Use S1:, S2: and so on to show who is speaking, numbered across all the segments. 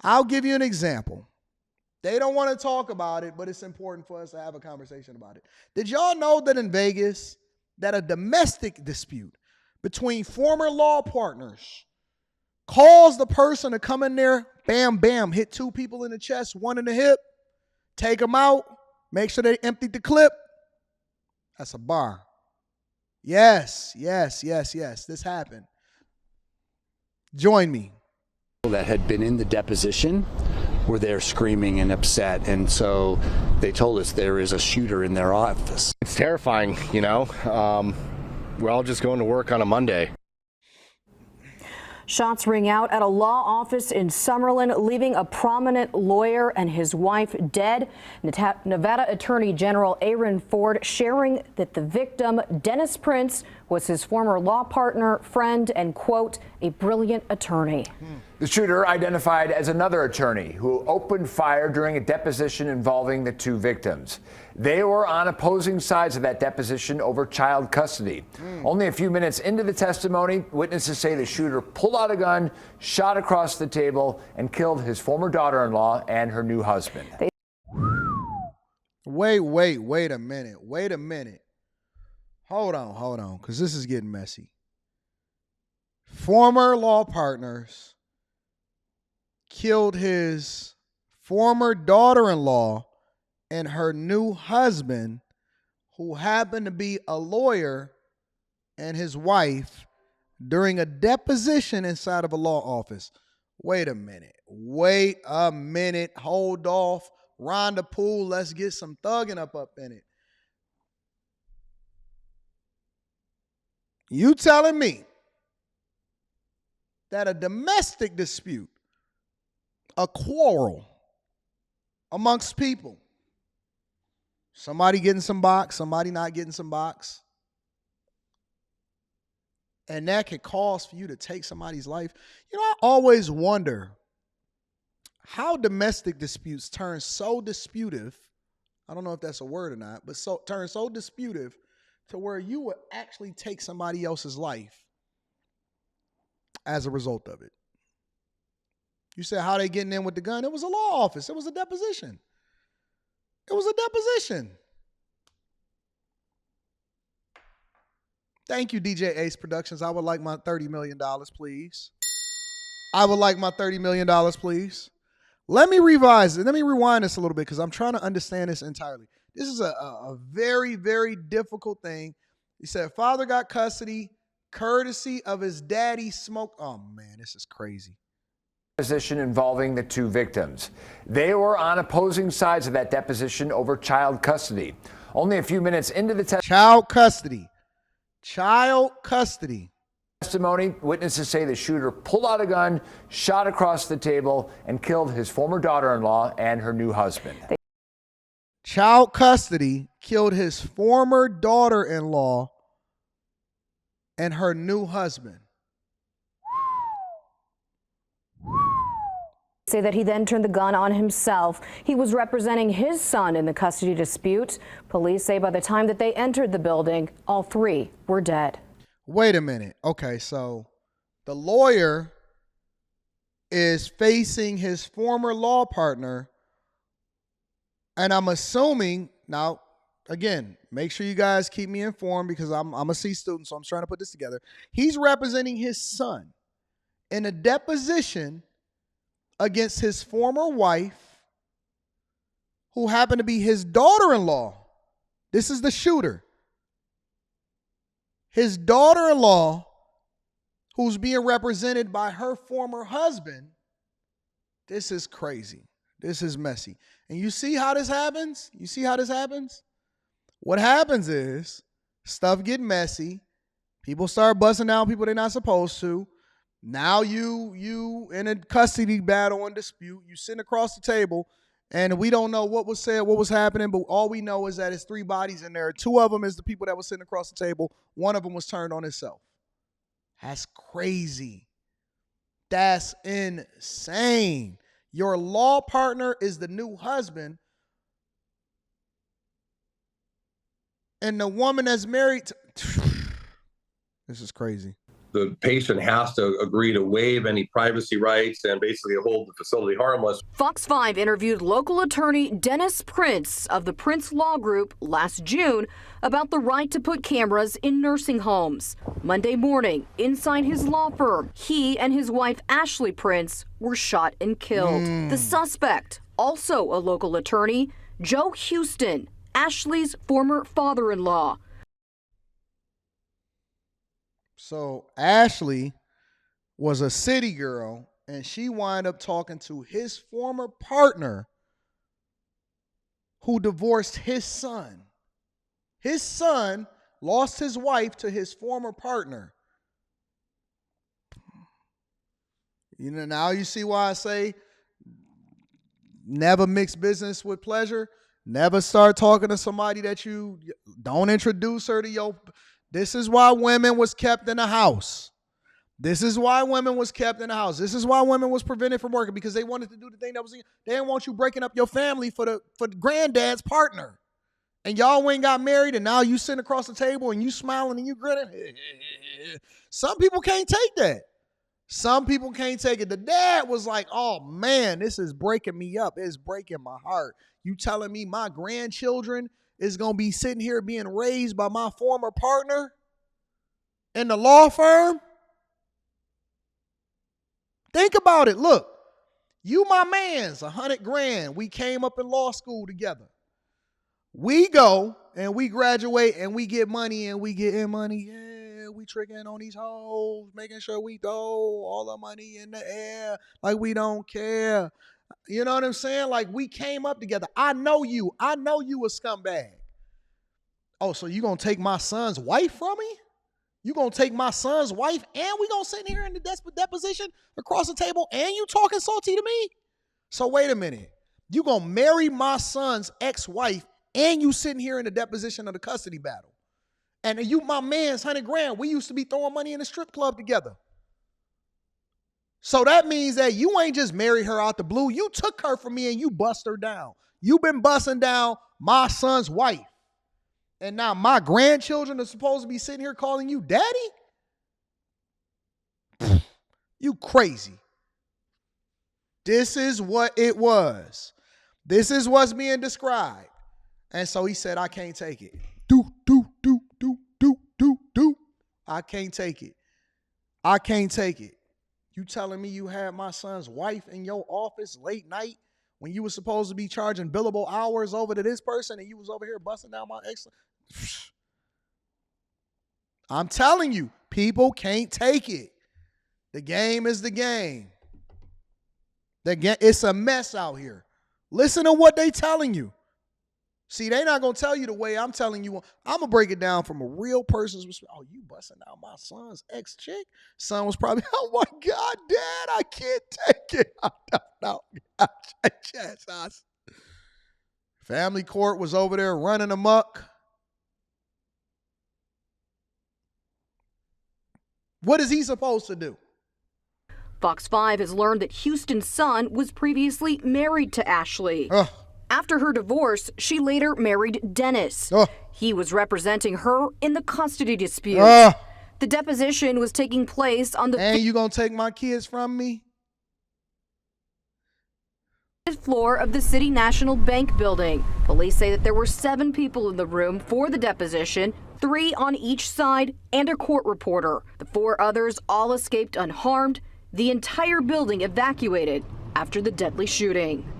S1: I'll give you an example. They don't want to talk about it, but it's important for us to have a conversation about it. Did y'all know that in Vegas, that a domestic dispute between former law partners calls the person to come in there, bam, bam, hit two people in the chest, one in the hip, take them out, make sure they emptied the clip? That's a bar. Yes. This happened. Join me.
S2: That had been in the deposition were there screaming and upset, and so they told us there is a shooter in their office.
S3: It's terrifying, you know. We're all just going to work on a Monday.
S4: Shots ring out at a law office in Summerlin, leaving a prominent lawyer and his wife dead. Nevada Attorney General Aaron Ford sharing that the victim, Dennis Prince, was his former law partner, friend, and, quote, a brilliant attorney.
S5: The shooter, identified as another attorney who opened fire during a deposition involving the two victims. They were on opposing sides of that deposition over child custody. Only a few minutes into the testimony, witnesses say the shooter pulled out a gun, shot across the table, and killed his former daughter-in-law and her new husband.
S1: Wait a minute. Hold on, because this is getting messy. Former law partners killed his former daughter-in-law and her new husband, who happened to be a lawyer, and his wife during a deposition inside of a law office. Wait a minute. Hold off. Rhonda Poole, let's get some thugging up in it. You telling me that a domestic dispute, a quarrel amongst people, somebody getting some box, somebody not getting some box, and that could cause for you to take somebody's life? You know, I always wonder how domestic disputes turn so disputive. I don't know if that's a word or not, but turn so disputive to where you would actually take somebody else's life as a result of it. You said, how they getting in with the gun? It was a law office. It was a deposition. Thank you, DJ Ace Productions. I would like my $30 million, please. Let me revise it. Let me rewind this a little bit because I'm trying to understand this entirely. This is a very, very difficult thing. He said, father got custody, courtesy of his daddy smoke. Oh, man, this is crazy.
S5: Deposition involving the two victims. They were on opposing sides of that deposition over child custody. Only a few minutes into the
S1: Child custody.
S5: testimony, witnesses say the shooter pulled out a gun, shot across the table, and killed his former daughter-in-law and her new husband.
S1: Child custody, killed his former daughter-in-law and her new husband.
S4: Say that he then turned the gun on himself. He was representing his son in the custody dispute. Police say by the time that they entered the building, all three were dead.
S1: Wait a minute. Okay, so the lawyer is facing his former law partner, and I'm assuming, now, again, make sure you guys keep me informed because I'm a C student, so I'm trying to put this together. He's representing his son in a deposition against his former wife, who happened to be his daughter-in-law. This is the shooter. His daughter-in-law, who's being represented by her former husband. This is crazy. This is messy. And you see how this happens? What happens is stuff get messy. People start busting down people they're not supposed to. Now you in a custody battle and dispute. You sitting across the table, and we don't know what was said, what was happening, but all we know is that it's three bodies in there. Two of them is the people that were sitting across the table. One of them was turned on himself. That's crazy. That's insane. Your law partner is the new husband, and the woman that's married to... This is crazy.
S6: the patient has to agree to waive any privacy rights and basically hold the facility harmless.
S4: Fox 5 interviewed local attorney Dennis Prince of the Prince Law Group last June about the right to put cameras in nursing homes. Monday morning, inside his law firm, he and his wife Ashley Prince were shot and killed. The suspect, also a local attorney, Joe Houston, Ashley's former father-in-law.
S1: So Ashley was a city girl, and she wound up talking to his former partner who divorced his son. His son lost his wife to his former partner. You know, now you see why I say never mix business with pleasure. Never start talking to somebody that you don't introduce her to your. This is why women was kept in the house. This is why women was kept in the house. This is why women was prevented from working, because they wanted to do the thing that was. They didn't want you breaking up your family for the granddad's partner. And y'all went and got married, and now you sitting across the table and you smiling and you grinning. Some people can't take that. Some people can't take it. The dad was like, oh man, this is breaking me up. It's breaking my heart. You telling me my grandchildren is going to be sitting here being raised by my former partner in the law firm? Think about it. Look, you my man's $100,000. We came up in law school together. We go and we graduate and we get money and we get in money. Yeah, we tricking on these hoes, making sure we throw all the money in the air like we don't care. You know what I'm saying? Like, we came up together. I know you. I know you a scumbag. Oh, so you gonna take my son's wife from me? You gonna take my son's wife and we gonna sit here in the deposition across the table and you talking salty to me? So wait a minute. You gonna marry my son's ex-wife and you sitting here in the deposition of the custody battle. And you my man's $100,000. We used to be throwing money in the strip club together. So that means that you ain't just married her out the blue. You took her from me and you bust her down. You've been busting down my son's wife. And now my grandchildren are supposed to be sitting here calling you daddy? You crazy. This is what it was. This is what's being described. And so he said, I can't take it. Do. I can't take it. I can't take it. You telling me you had my son's wife in your office late night when you were supposed to be charging billable hours over to this person and you was over here busting down my ex? I'm telling you, people can't take it. The game is the game. It's a mess out here. Listen to what they telling you. See, they not going to tell you the way I'm telling you. I'm going to break it down from a real person's perspective. Oh, you busting out my son's ex-chick? Son was probably, oh my God, Dad, I can't take it. No. Family court was over there running amok. What is he supposed to do?
S4: Fox 5 has learned that Houston's son was previously married to Ashley. After her divorce, she later married Dennis. He was representing her in the custody dispute. The deposition was taking place on the
S1: And you gonna take my kids from me?
S4: floor of the City National Bank building. Police say that there were 7 people in the room for the deposition, 3 on each side, and a court reporter. The 4 others all escaped unharmed. The entire building evacuated after the deadly shooting.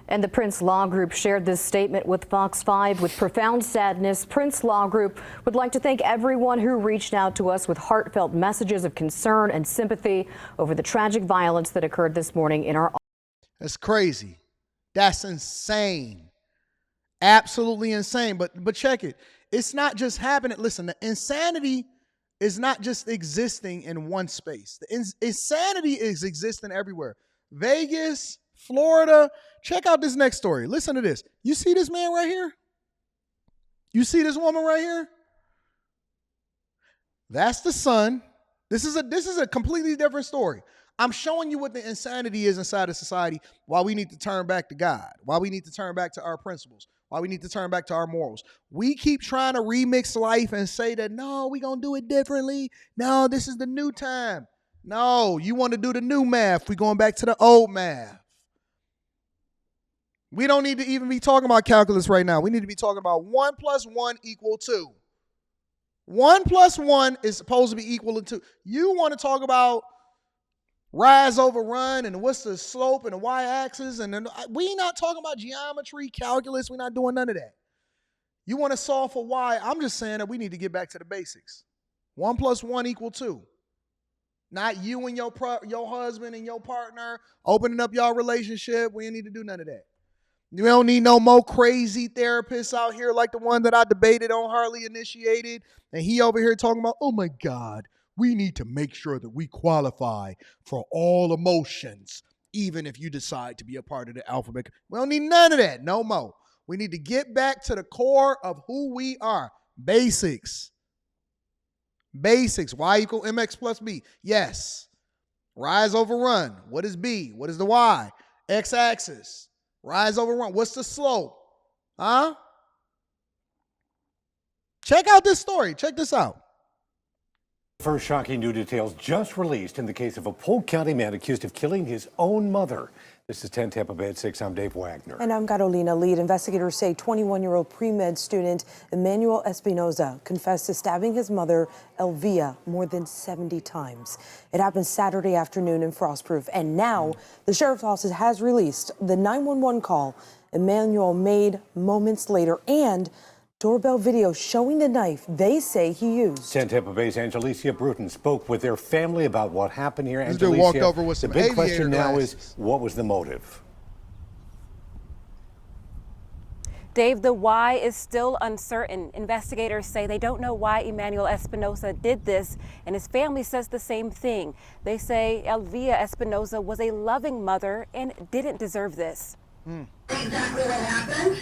S4: And the Prince Law Group shared this statement with Fox 5 with profound sadness. Prince Law Group would like to thank everyone who reached out to us with heartfelt messages of concern and sympathy over the tragic violence that occurred this morning in our office.
S1: That's crazy. That's insane. Absolutely insane. But check it. It's not just happening. Listen, the insanity is not just existing in one space. The insanity is existing everywhere. Vegas, Florida. Check out this next story. Listen to this. You see this man right here? You see this woman right here? That's the son. This is a completely different story. I'm showing you what the insanity is inside of society, why we need to turn back to God, why we need to turn back to our principles, Why we need to turn back to our morals. We keep trying to remix life and say that, no, we're going to do it differently. No, this is the new time. No, you want to do the new math. We're going back to the old math. We don't need to even be talking about calculus right now. We need to be talking about 1 + 1 = 2. 1 + 1 is supposed to be equal to 2. You want to talk about rise over run and what's the slope and the y-axis, and then we not talking about geometry, calculus. We're not doing none of that. You want to solve for y. I'm just saying that we need to get back to the basics. 1 + 1 = 2. Not you and your husband and your partner opening up your relationship. We ain't need to do none of that. You don't need no more crazy therapists out here like the one that I debated on Harley Initiated. And he over here talking about, oh my God, we need to make sure that we qualify for all emotions, even if you decide to be a part of the alphabet. We don't need none of that, no more. We need to get back to the core of who we are. Basics. Basics. Y = mx + b. Yes. Rise over run. What is b? What is the y? X-axis. Rise over run. What's the slope? Huh? Check out this story. Check this out.
S7: First shocking new details just released in the case of a Polk County man accused of killing his own mother. This is 10 Tampa Bay at 6. I'm Dave Wagner.
S8: And I'm Carolina Lead. Investigators say 21-year-old pre-med student Emmanuel Espinoza confessed to stabbing his mother, Elvia, more than 70 times. It happened Saturday afternoon in Frostproof. And now the sheriff's office has released the 911 call Emmanuel made moments later and doorbell video showing the knife they say he used.
S7: 10 Tampa Bay's Angelicia Bruton spoke with their family about what happened here.
S1: This dude walked over with some
S7: the big
S1: aviator
S7: question now
S1: glasses.
S7: is, what was the motive?
S9: Dave, the why is still uncertain. Investigators say they don't know why Emmanuel Espinoza did this, and his family says the same thing. They say Elvia Espinoza was a loving mother and didn't deserve this.
S10: Exactly what happened.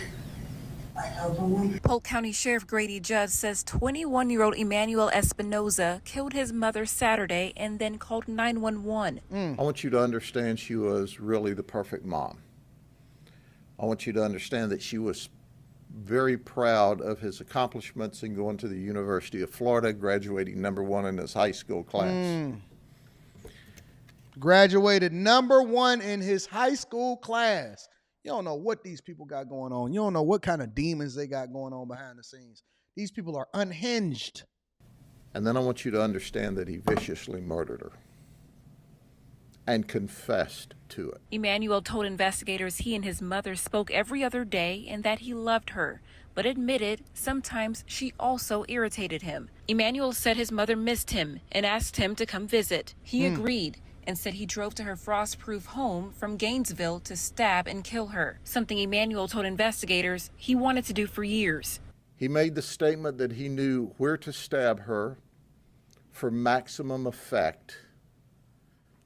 S11: Polk County Sheriff Grady Judd says 21-year-old Emmanuel Espinoza killed his mother Saturday and then called 911.
S12: I want you to understand she was really the perfect mom. I want you to understand that she was very proud of his accomplishments in going to the University of Florida, graduating #1 in his high school class.
S1: Graduated #1 in his high school class. You don't know what these people got going on. You don't know what kind of demons they got going on behind the scenes. These people are unhinged.
S12: And then I want you to understand that he viciously murdered her and confessed to it.
S11: Emmanuel told investigators he and his mother spoke every other day and that he loved her, but admitted sometimes she also irritated him. Emmanuel said his mother missed him and asked him to come visit. He agreed and said he drove to her Frostproof home from Gainesville to stab and kill her, something Emmanuel told investigators he wanted to do for years.
S12: He made the statement that he knew where to stab her for maximum effect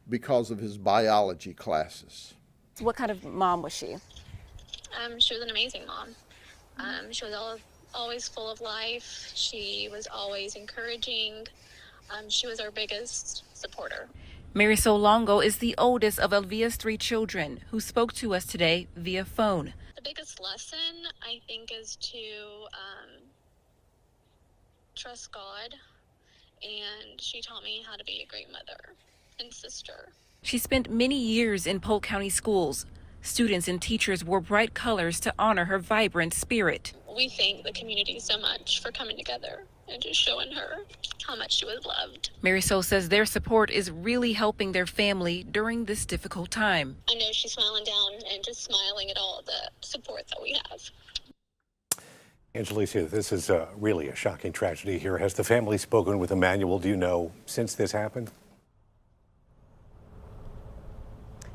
S12: because of his biology classes.
S9: What kind of mom was she?
S10: She was an amazing mom. She was always full of life. She was always encouraging. She was our biggest supporter.
S11: Marisol Longo is the oldest of Elvia's 3 children, who spoke to us today via phone.
S10: The biggest lesson, I think, is to trust God, and she taught me how to be a great mother and sister.
S11: She spent many years in Polk County schools. Students and teachers wore bright colors to honor her vibrant spirit.
S10: We thank the community so much for coming together and just showing her how much she was loved.
S11: Marisol says their support is really helping their family during this difficult time.
S10: I know she's smiling down and just smiling at all the support that we have.
S7: Angelicia, this is really a shocking tragedy here. Has the family spoken with Emmanuel, do you know, since this happened?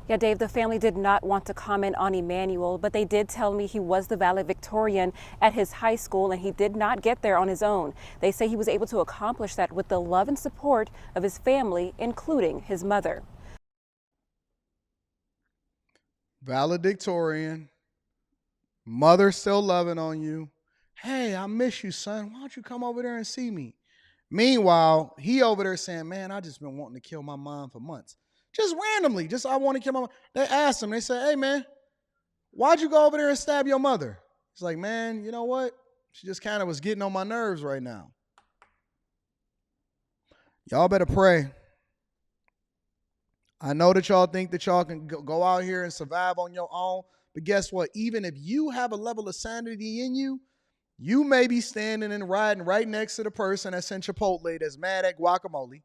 S9: Yeah, Dave, the family did not want to comment on Emmanuel, but they did tell me he was the valedictorian at his high school and he did not get there on his own. They say he was able to accomplish that with the love and support of his family, including his mother.
S1: Valedictorian. Mother still loving on you. Hey, I miss you, son. Why don't you come over there and see me? Meanwhile, he over there saying, man, I just been wanting to kill my mom for months. Just randomly, I want to kill my mom. They asked him, they said, hey, man, why'd you go over there and stab your mother? He's like, man, you know what? She just kind of was getting on my nerves right now. Y'all better pray. I know that y'all think that y'all can go out here and survive on your own. But guess what? Even if you have a level of sanity in you, you may be standing and riding right next to the person that's in Chipotle that's mad at guacamole.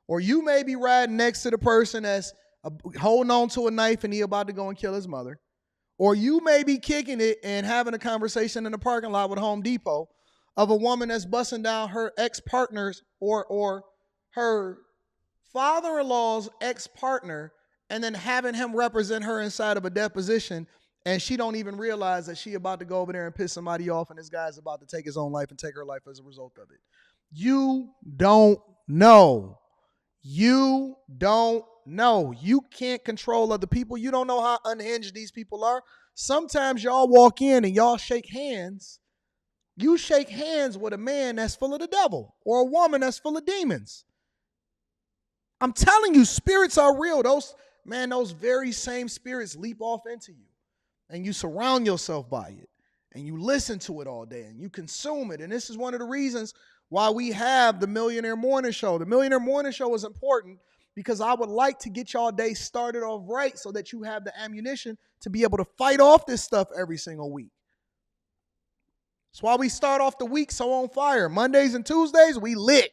S1: Or you may be riding next to the person that's holding on to a knife and he about to go and kill his mother. Or you may be kicking it and having a conversation in the parking lot with Home Depot of a woman that's busting down her ex-partner's or her father-in-law's ex-partner and then having him represent her inside of a deposition, and she don't even realize that she about to go over there and piss somebody off and this guy's about to take his own life and take her life as a result of it. You don't know. You don't know. You can't control other people. You don't know how unhinged these people are. Sometimes y'all walk in and y'all shake hands. You shake hands with a man that's full of the devil or a woman that's full of demons. I'm telling you, spirits are real. Those very same spirits leap off into you. And you surround yourself by it. And you listen to it all day. And you consume it. And this is one of the reasons why we have the Millionaire Morning Show. The Millionaire Morning Show is important because I would like to get y'all day started off right so that you have the ammunition to be able to fight off this stuff every single week. That's why we start off the week so on fire. Mondays and Tuesdays, we lit.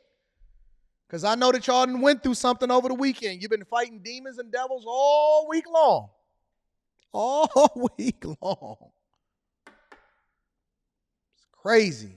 S1: Because I know that y'all done went through something over the weekend. You've been fighting demons and devils all week long. All week long. It's crazy.